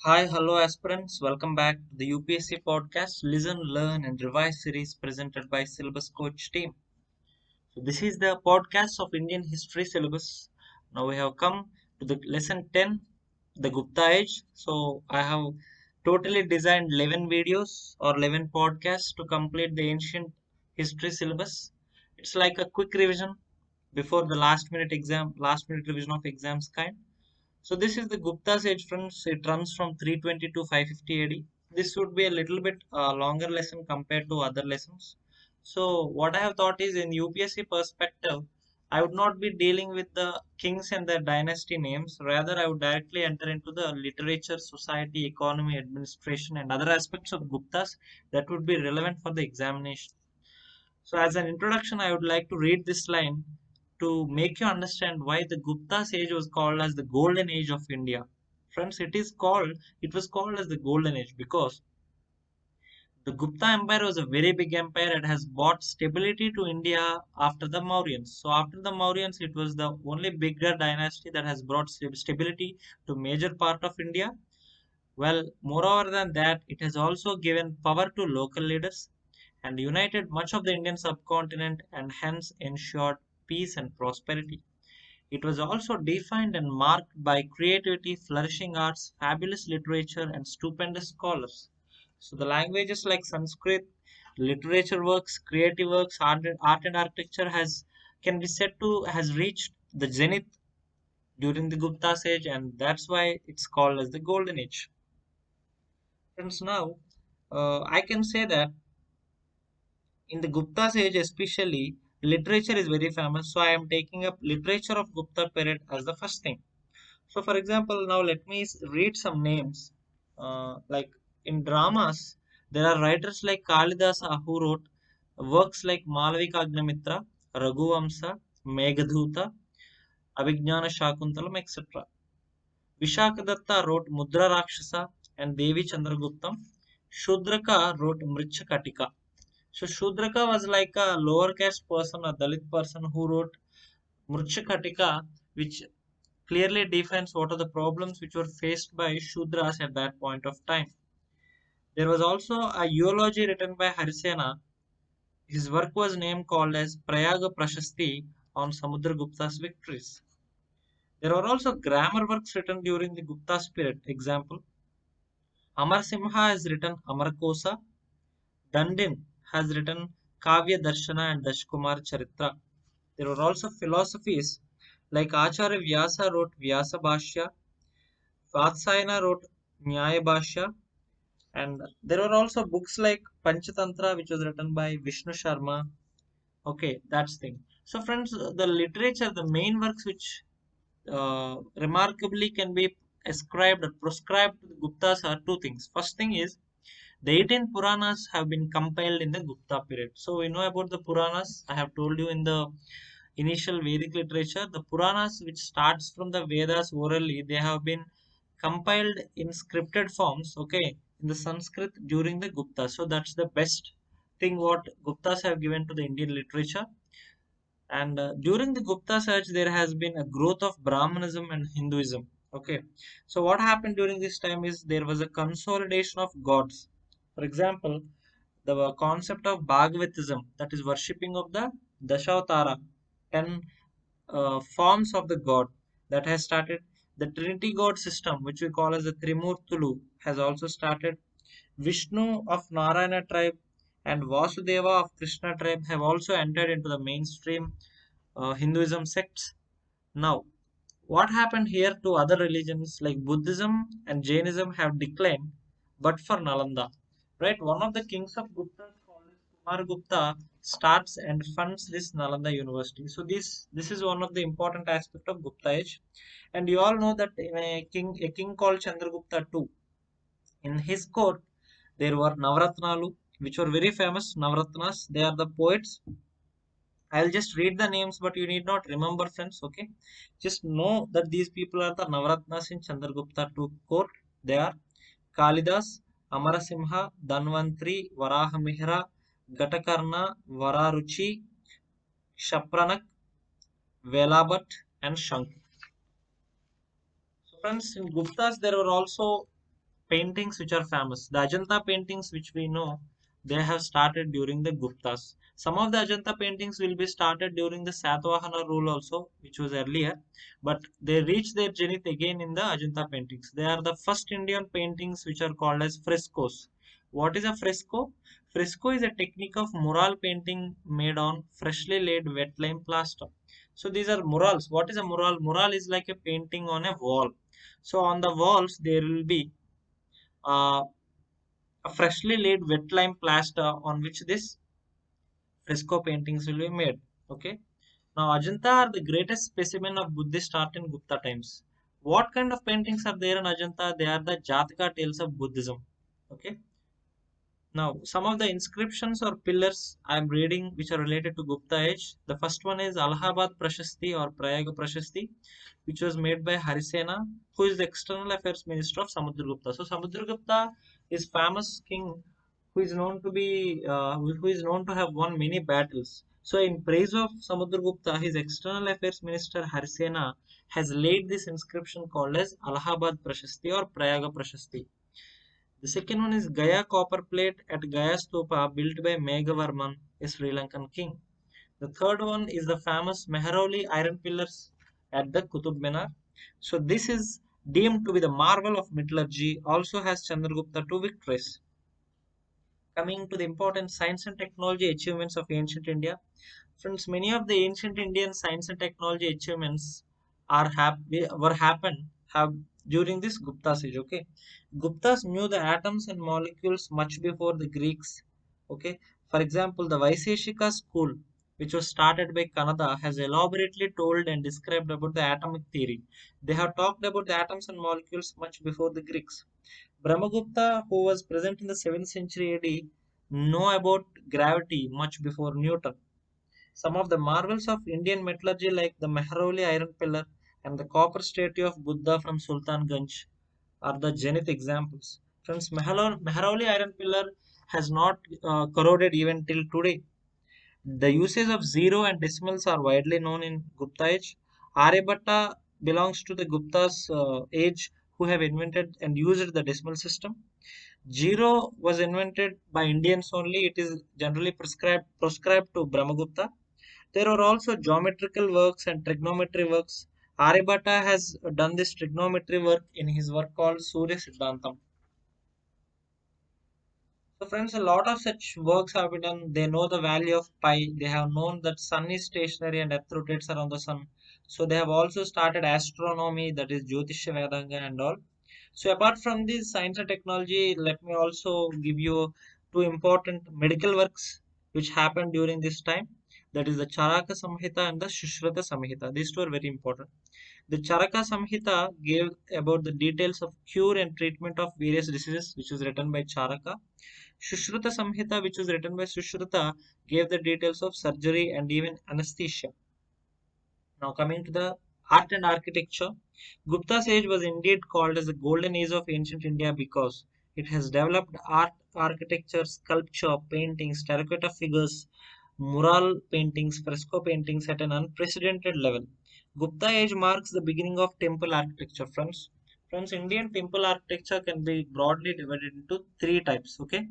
Hi, hello aspirants. Welcome back to the UPSC podcast Listen, Learn and Revise series presented by Syllabus Coach team. So this is the podcast of Indian history syllabus. Now we have come to the lesson 10, the Gupta age. So I have totally designed 11 videos or 11 podcasts to complete the ancient history syllabus. It's like a quick revision before the last minute revision of exams kind. So this is the Gupta's age, friends. It runs from 320 to 550 AD. This would be a little bit longer lesson compared to other lessons. So what I have thought is in UPSC perspective, I would not be dealing with the kings and their dynasty names. Rather, I would directly enter into the literature, society, economy, administration, and other aspects of Guptas that would be relevant for the examination. So, as an introduction, I would like to read this line to make you understand why the Gupta's age was called as the golden age of India. Friends, it was called as the golden age because the Gupta Empire was a very big empire and has brought stability to India after the Mauryans. So after the Mauryans, it was the only bigger dynasty that has brought stability to major part of India. Well, moreover than that, it has also given power to local leaders and united much of the Indian subcontinent and hence ensured peace and prosperity. It was also defined and marked by creativity, flourishing arts, fabulous literature, and stupendous scholars. So the languages like Sanskrit, literature works, creative works, art and architecture has can be said to has reached the zenith during the Gupta's age, and that's why it's called as the Golden Age. Friends, now I can say that in the Gupta's age, especially literature is very famous. So I am taking up literature of Gupta period as the first thing. So, for example, now let me read some names. Like in dramas, there are writers like Kalidasa who wrote works like Malavika Agnamitra, Raghuvamsa, Meghaduta, Abhignana Shakuntalam, etc. Vishakadatta wrote Mudra Rakshasa and Devi Chandraguptam. Shudraka wrote Mrichakatika. So Shudraka was like a lower caste person, a Dalit person who wrote Mrichakatika, which clearly defines what are the problems which were faced by Shudras at that point of time. There was also a eulogy written by Harisena. His work was named called as Prayaga Prashasti on Samudragupta's victories. There are also grammar works written during the Gupta's period. Example, Amar Simha has written Amarkosa. Dandin has written Kavya Darshana and Dashkumar Charitra. There were also philosophies like Acharya Vyasa wrote Vyasa Bhashya, Vatsayana wrote Nyaya Bhashya, and there were also books like Panchatantra, which was written by Vishnu Sharma. Okay, that's thing. So, friends, the literature, the main works which remarkably can be ascribed or prescribed to the Guptas are two things. First thing is the 18 Puranas have been compiled in the Gupta period. So, we know about the Puranas. I have told you in the initial Vedic literature, the Puranas, which starts from the Vedas orally, they have been compiled in scripted forms, okay, in the Sanskrit during the Gupta. So that's the best thing what Guptas have given to the Indian literature. And during the Gupta Age, there has been a growth of Brahmanism and Hinduism. Okay, so what happened during this time is there was a consolidation of gods. For example, the concept of Bhagavatism, that is worshipping of the Dashavatara, 10 forms of the god that has started. The Trinity God system, which we call as the Trimurtulu, has also started. Vishnu of Narayana tribe and Vasudeva of Krishna tribe have also entered into the mainstream Hinduism sects. Now, what happened here to other religions like Buddhism and Jainism have declined, but for Nalanda, right? One of the kings of Gupta, called as Kumar Gupta, starts and funds this Nalanda University. So this is one of the important aspect of Gupta age, and you all know that in a king called Chandragupta too. In his court, there were Navratnalu, which were very famous Navratnas. They are the poets. I'll just read the names, but you need not remember, friends. Okay, just know that these people are the Navratnas in Chandragupta II court. They are Kalidas, Amarasimha, Dhanvantri, Varahamihra, Gatakarna, Vararuchi, Shapranak, Velabhat, and Shank. So, friends, in Guptas there were also paintings which are famous. The Ajanta paintings which we know, they have started during the Guptas. Some of the Ajanta paintings will be started during the Satvahana rule also, which was earlier, but they reach their zenith again in the Ajanta paintings. They are the first Indian paintings which are called as frescoes. What is a fresco? Fresco is a technique of mural painting made on freshly laid wet lime plaster. So these are murals. What is a mural? Mural is like a painting on a wall. So on the walls there will be uh, a freshly laid wet lime plaster on which this fresco paintings will be made. Okay. Now Ajanta are the greatest specimen of Buddhist art in Gupta times. What kind of paintings are there in Ajanta? They are the Jataka tales of Buddhism. Okay. Now, some of the inscriptions or pillars I am reading which are related to Gupta age. The first one is Allahabad Prashasti or Prayaga Prashasti, which was made by Harisena, who is the External Affairs Minister of Samudragupta. So, Samudragupta is famous king who is known to be who is known to have won many battles. So, in praise of Samudragupta, his External Affairs Minister Harisena has laid this inscription called as Allahabad Prashasti or Prayaga Prashasti. The second one is Gaya copper plate at Gaya Stupa built by Meghavarman, a Sri Lankan king. The third one is the famous Mehrauli iron pillars at the Qutub Minar. So this is deemed to be the marvel of metallurgy, also has Chandragupta two victories. Coming to the important science and technology achievements of ancient India. Friends, many of the ancient Indian science and technology achievements were happened have during this Gupta age. Okay, Guptas knew the atoms and molecules much before the Greeks. Okay, for example, the Vaisheshika school, which was started by Kanada, has elaborately told and described about the atomic theory. They have talked about the atoms and molecules much before the Greeks. Brahmagupta, who was present in the 7th century AD, know about gravity much before Newton. Some of the marvels of Indian metallurgy, like the Mehrauli iron pillar and the copper statue of Buddha from Sultanganj, are the zenith examples. Friends, Mehrauli iron pillar has not corroded even till today. The usage of zero and decimals are widely known in Gupta age. Aryabhatta belongs to the Gupta's age who have invented and used the decimal system. Zero was invented by Indians only. It is generally prescribed to Brahmagupta. There are also geometrical works and trigonometry works. Aryabhatta has done this trigonometry work in his work called Surya Siddhantam. So friends, a lot of such works have been done. They know the value of pi. They have known that sun is stationary and earth rotates around the sun. So they have also started astronomy, that is Jyotisha Vedanga and all. So apart from this science and technology, let me also give you two important medical works which happened during this time. That is the Charaka Samhita and the Shushruta Samhita. These two are very important. The Charaka Samhita gave about the details of cure and treatment of various diseases, which was written by Charaka. Shushruta Samhita, which was written by Sushruta, gave the details of surgery and even anesthesia. Now, coming to the art and architecture, Gupta's age was indeed called as the golden age of ancient India because it has developed art, architecture, sculpture, paintings, terracotta figures, mural paintings, fresco paintings at an unprecedented level. Gupta age marks the beginning of temple architecture, friends. Friends, Indian temple architecture can be broadly divided into three types. Okay,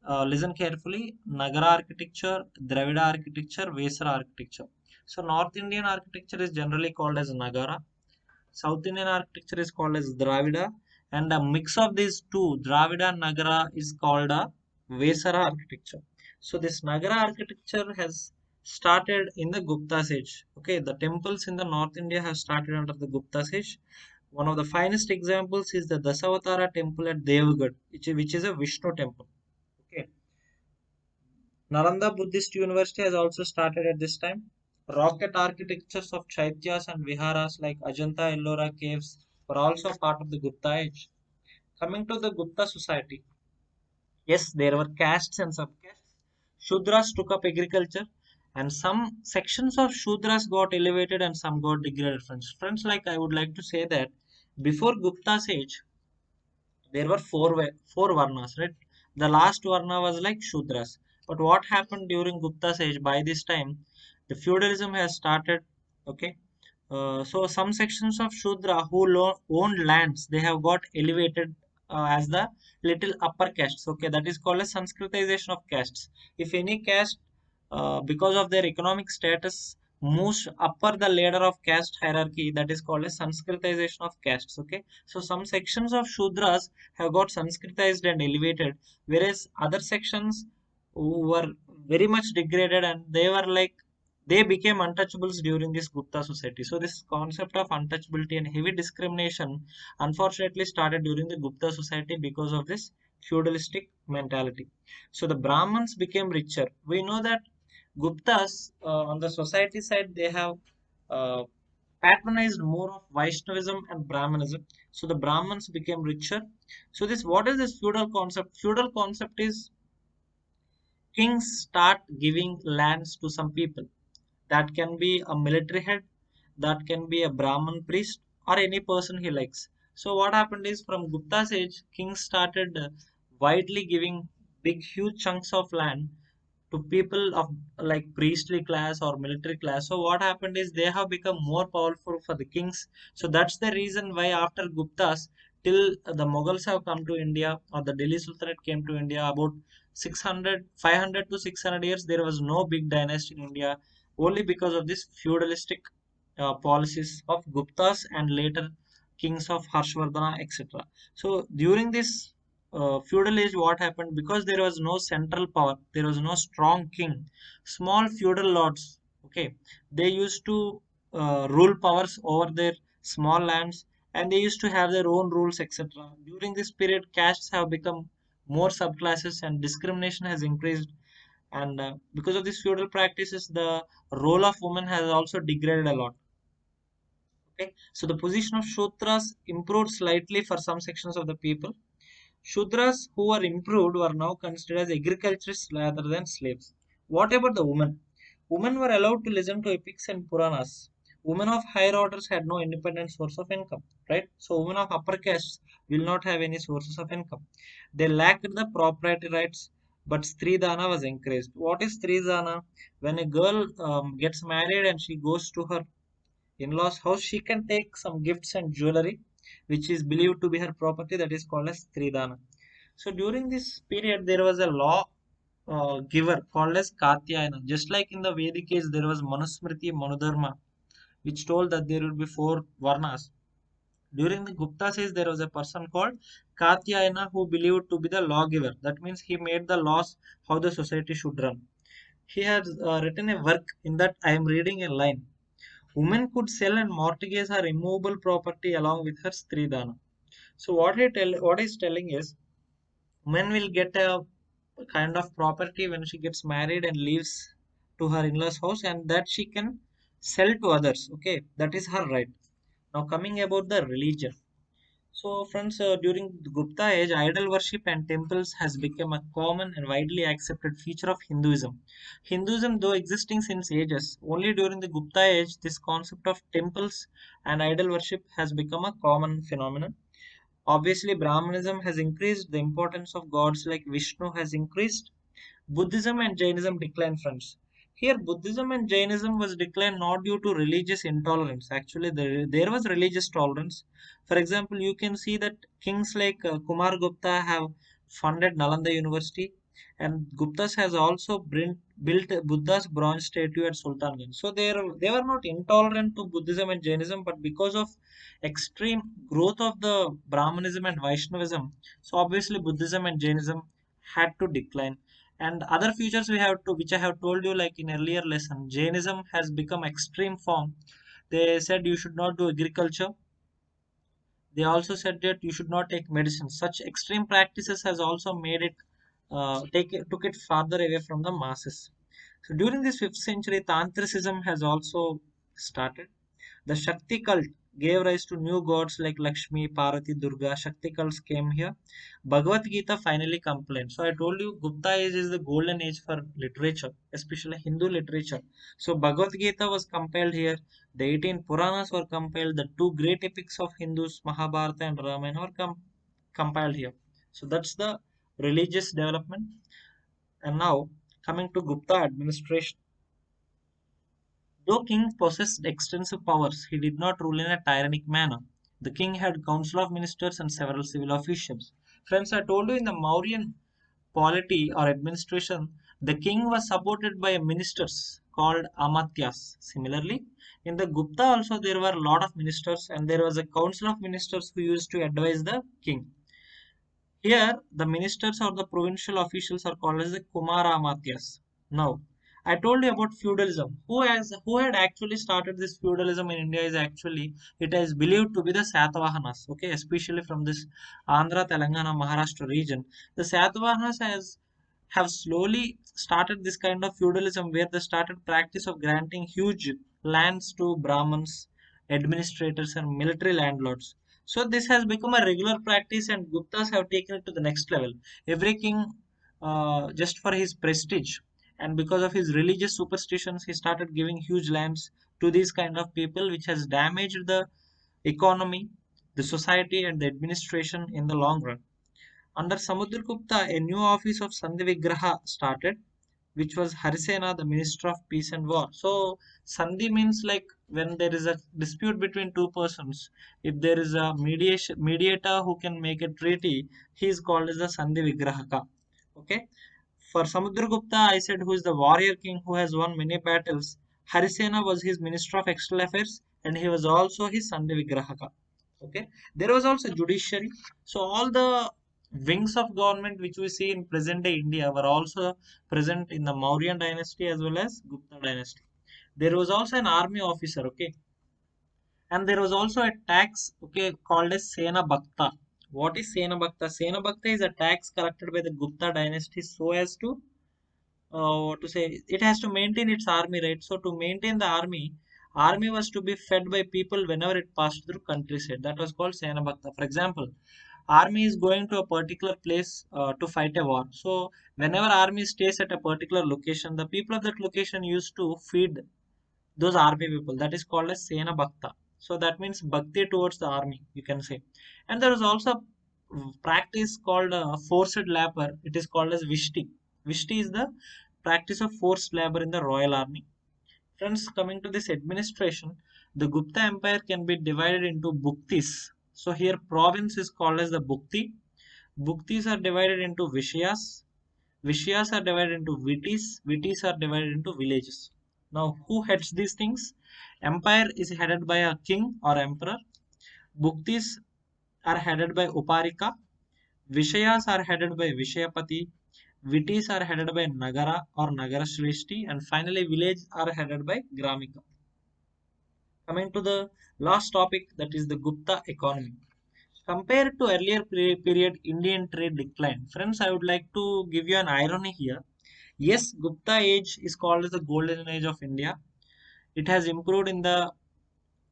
listen carefully. Nagara architecture, Dravida architecture, Vesara architecture. So North Indian architecture is generally called as Nagara. South Indian architecture is called as Dravida. And a mix of these two, Dravida and Nagara, is called a Vesara architecture. So this Nagara architecture has started in the Gupta age. Okay, the temples in the North India have started under the Gupta age. One of the finest examples is the Dasavatara temple at Devagad, which is a Vishnu temple. Okay. Nalanda Buddhist University has also started at this time. Rocket architectures of chaityas and viharas like Ajanta Ellora caves were also part of the Gupta age. Coming to the Gupta society, yes, there were castes and subcastes. Shudras took up agriculture, and some sections of Shudras got elevated and some got degraded. Friends, like I would like to say that before Gupta's age, there were four varnas, right? The last varna was like Shudras. But what happened during Gupta's age? By this time, the feudalism has started. Okay, so some sections of Shudra who owned lands, they have got elevated as the little upper castes. Okay, that is called as Sanskritization of castes. If any caste, because of their economic status, moves upper the ladder of caste hierarchy, that is called as Sanskritization of castes. Okay, so some sections of Shudras have got Sanskritized and elevated, whereas other sections who were very much degraded and they were like they became untouchables during this Gupta society. So this concept of untouchability and heavy discrimination unfortunately started during the Gupta society because of this feudalistic mentality. So the Brahmins became richer. We know that Guptas on the society side they have uh, patronized more of Vaishnavism and Brahmanism. So the Brahmins became richer. So this what is this feudal concept? Feudal concept is kings start giving lands to some people. That can be a military head, that can be a Brahman priest, or any person he likes. So what happened is from Gupta's age, kings started widely giving big, huge chunks of land to people of like priestly class or military class. So what happened is they have become more powerful for the kings. So that's the reason why after Guptas, till the Mughals have come to India or the Delhi Sultanate came to India about 600, 500 to 600 years, there was no big dynasty in India only because of this feudalistic policies of Guptas and later kings of Harshvardhana, etc. So during this feudal age, what happened? Because there was no central power, there was no strong king. Small feudal lords, okay, they used to rule powers over their small lands, and they used to have their own rules, etc. During this period, castes have become more subclasses, and discrimination has increased. And because of these feudal practices, the role of women has also degraded a lot. Okay, so the position of Shudras improved slightly for some sections of the people. Shudras who were improved were now considered as agriculturists rather than slaves. What about the women? Women were allowed to listen to epics and Puranas. Women of higher orders had no independent source of income, right? So women of upper castes will not have any sources of income. They lacked the property rights, but Sridhana was encouraged. What is Sridhana? When a girl gets married and she goes to her in-laws house, she can take some gifts and jewelry, which is believed to be her property. That is called as Sridhana. So during this period, there was a law giver called as Katyayana. Just like in the Vedic age, there was Manusmriti, Manudharma, which told that there would be four varnas. During the Gupta age, there was a person called Katyayana who believed to be the lawgiver. That means he made the laws how the society should run. He has written a work in that I am reading a line. Women could sell and mortgage her immovable property along with her Stridhana. So what he's telling is women will get a kind of property when she gets married and leaves to her in-laws house, and that she can sell to others. Okay, that is her right. Now coming about the religion. So friends, during the Gupta age, idol worship and temples has become a common and widely accepted feature of Hinduism. Hinduism, though existing since ages, only during the Gupta age, this concept of temples and idol worship has become a common phenomenon. Obviously, Brahmanism has increased, the importance of gods like Vishnu has increased. Buddhism and Jainism declined, friends. Here, Buddhism and Jainism was declined not due to religious intolerance. Actually, there was religious tolerance. For example, you can see that kings like Kumar Gupta have funded Nalanda University, and Guptas has also built Buddha's bronze statue at Sultanganj. So they were not intolerant to Buddhism and Jainism, but because of extreme growth of the Brahmanism and Vaishnavism, so obviously Buddhism and Jainism had to decline. And other features we have to which I have told you like in earlier lesson, Jainism has become extreme form. They said you should not do agriculture. They also said that you should not take medicine. Such extreme practices has also made it took it farther away from the masses. So during this 5th century, Tantricism has also started. The Shakti cult gave rise to new gods like Lakshmi, Parvati, Durga. Shakti cults came here. Bhagavad Gita finally complained. So I told you Gupta age is the golden age for literature, especially Hindu literature. So Bhagavad Gita was compiled here. The 18 Puranas were compiled. The two great epics of Hindus, Mahabharata and Ramayana, were compiled here. So that's the religious development. And now coming to Gupta administration. Though king possessed extensive powers, he did not rule in a tyrannic manner. The king had council of ministers and several civil officials. Friends, I told you in the Mauryan polity or administration, the king was supported by ministers called amatyas. Similarly, in the Gupta also there were a lot of ministers and there was a council of ministers who used to advise the king. Here, the ministers or the provincial officials are called as the Kumaramatyas. Now, I told you about feudalism. Who had actually started this feudalism in India is actually it is believed to be the Satavahanas. Okay, especially from this Andhra, Telangana, Maharashtra region, the Satavahanas have slowly started this kind of feudalism where they started practice of granting huge lands to Brahmins, administrators, and military landlords. So this has become a regular practice, and Guptas have taken it to the next level. Every king, just for his prestige and because of his religious superstitions, he started giving huge lands to these kind of people, which has damaged the economy, the society, and the administration in the long run. Under Samudragupta, a new office of Sandhi Vigraha started, which was Harisena, the Minister of Peace and War. So, Sandhi means like when there is a dispute between two persons, if there is a mediator who can make a treaty, he is called as the Sandhi Vigrahaka. Okay. For Samudragupta, I said who is the warrior king who has won many battles. Harisena was his Minister of External Affairs and he was also his Sandhi Vigrahaka. Okay. There was also judiciary. So all the wings of government which we see in present day India were also present in the Mauryan dynasty as well as Gupta dynasty. There was also an army officer, okay, and there was also a tax, okay, called as Sena Bhakta. What is Sena Bhakta? Sena Bhakta is a tax collected by the Gupta dynasty so as to what to say, it has to maintain its army, right? So to maintain the army was to be fed by people whenever it passed through countryside. That was called Sena Bhakta. For example, army is going to a particular place to fight a war. So whenever army stays at a particular location, the people of that location used to feed those army people. That is called as Sena Bhakta. So that means bhakti towards the army, you can say. And there is also practice called forced labor. It is called as Vishti. Vishti is the practice of forced labor in the royal army. Friends, coming to this administration, the Gupta Empire can be divided into bhuktis. So here province is called as the bhukti. Bhuktis are divided into Vishayas. Vishayas are divided into Vitis. Vitis are divided into villages. Now, who heads these things? Empire is headed by a king or emperor. Bhuktis are headed by Uparika. Vishayas are headed by Vishayapati. Vitis are headed by Nagara or Nagara Shreshti. And finally, villages are headed by Gramika. Coming to the last topic, that is the Gupta economy. Compared to earlier period, Indian trade declined. Friends, I would like to give you an irony here. Yes, Gupta age is called as the golden age of India. It has improved in the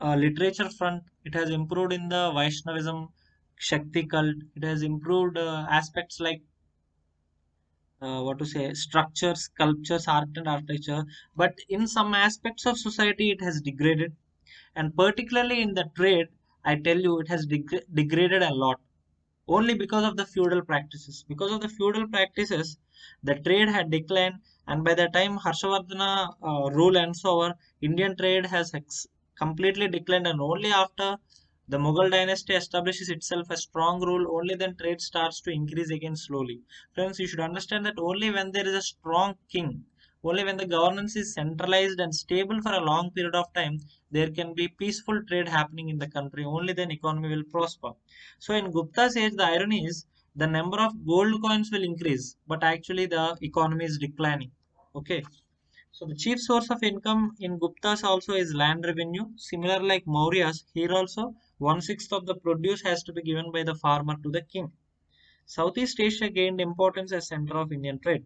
literature front. It has improved in the Vaishnavism, Shakti cult. It has improved aspects like what to say, structures, sculptures, art and architecture. But in some aspects of society, it has degraded. And particularly in the trade, I tell you, it has degraded a lot only because of the feudal practices. Because of the feudal practices, the trade had declined, and by the time Harshavardhana rule ends over, Indian trade has completely declined, and only after the Mughal dynasty establishes itself a strong rule, only then trade starts to increase again slowly. Friends, you should understand that only when there is a strong king, only when the governance is centralized and stable for a long period of time, there can be peaceful trade happening in the country. Only then economy will prosper. So in Gupta's age, the irony is the number of gold coins will increase, but actually the economy is declining. Okay. So the chief source of income in Gupta's also is land revenue. Similar like Maurya's, here also 1/6 of the produce has to be given by the farmer to the king. Southeast Asia gained importance as center of Indian trade.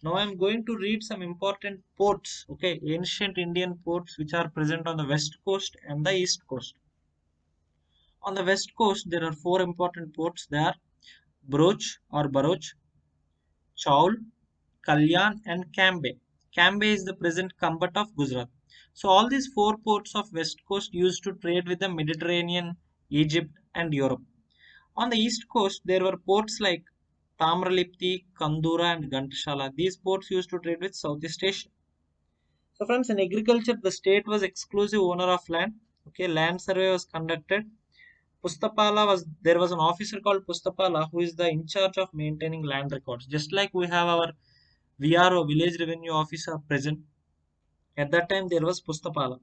Now I am going to read some important ports, okay, ancient Indian ports which are present on the west coast and the east coast. On the west coast, there are four important ports. They are Broch or Baroch, Chaul, Kalyan, and Cambay. Cambay is the present Kambat of Gujarat. So all these four ports of west coast used to trade with the Mediterranean, Egypt, and Europe. On the east coast, there were ports like Tamralipti, Kandura, and Ghantashala. These ports used to trade with Southeast Asia. So friends, in agriculture, the state was exclusive owner of land. Okay, land survey was conducted. Pustapala was there was an officer called Pustapala who is the in charge of maintaining land records. Just like we have our VRO, village revenue officer present. At that time there was Pustapala.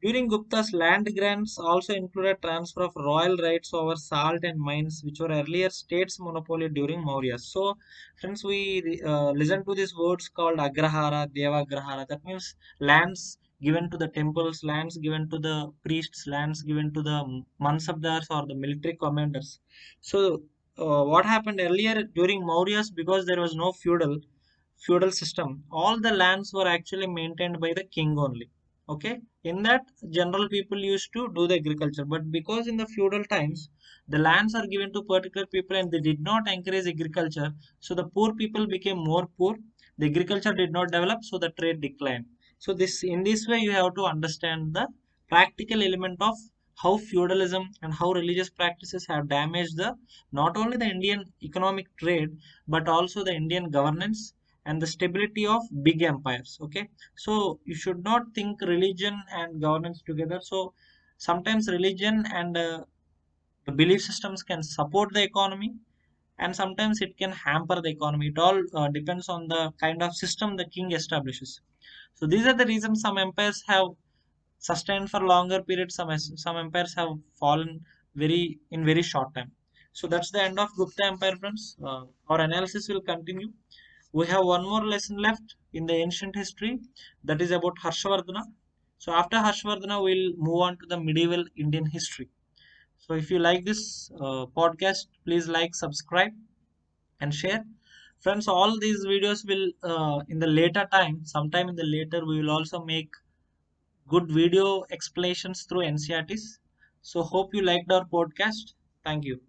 During Gupta's land grants also included transfer of royal rights over salt and mines, which were earlier states' monopoly during Maurya. So, friends, we listen to these words called Agrahara, Devagrahara. That means lands given to the temples, lands given to the priests, lands given to the mansabdars or the military commanders. So, what happened earlier during Mauryas, because there was no feudal system, all the lands were actually maintained by the king only. Okay, in that, general people used to do the agriculture, but because in the feudal times the lands are given to particular people and they did not encourage agriculture, so the poor people became more poor, the agriculture did not develop, so the trade declined. So this, in this way, you have to understand the practical element of how feudalism and how religious practices have damaged the not only the Indian economic trade but also the Indian governance and the stability of big empires. Okay, so you should not think religion and governance together. So sometimes religion and the belief systems can support the economy, and sometimes it can hamper the economy. It all depends on the kind of system the king establishes. So these are the reasons some empires have sustained for longer periods, some empires have fallen very in very short time. So that's the end of Gupta empire, friends. Our analysis will continue. We have one more lesson left in the ancient history, that is about Harshvardhana. So after Harshvardhana, we'll move on to the medieval Indian history. So if you like this podcast, please like, subscribe, and share. Friends, all these videos will, in the later time, sometime in the later, we will also make good video explanations through NCRTs. So hope you liked our podcast. Thank you.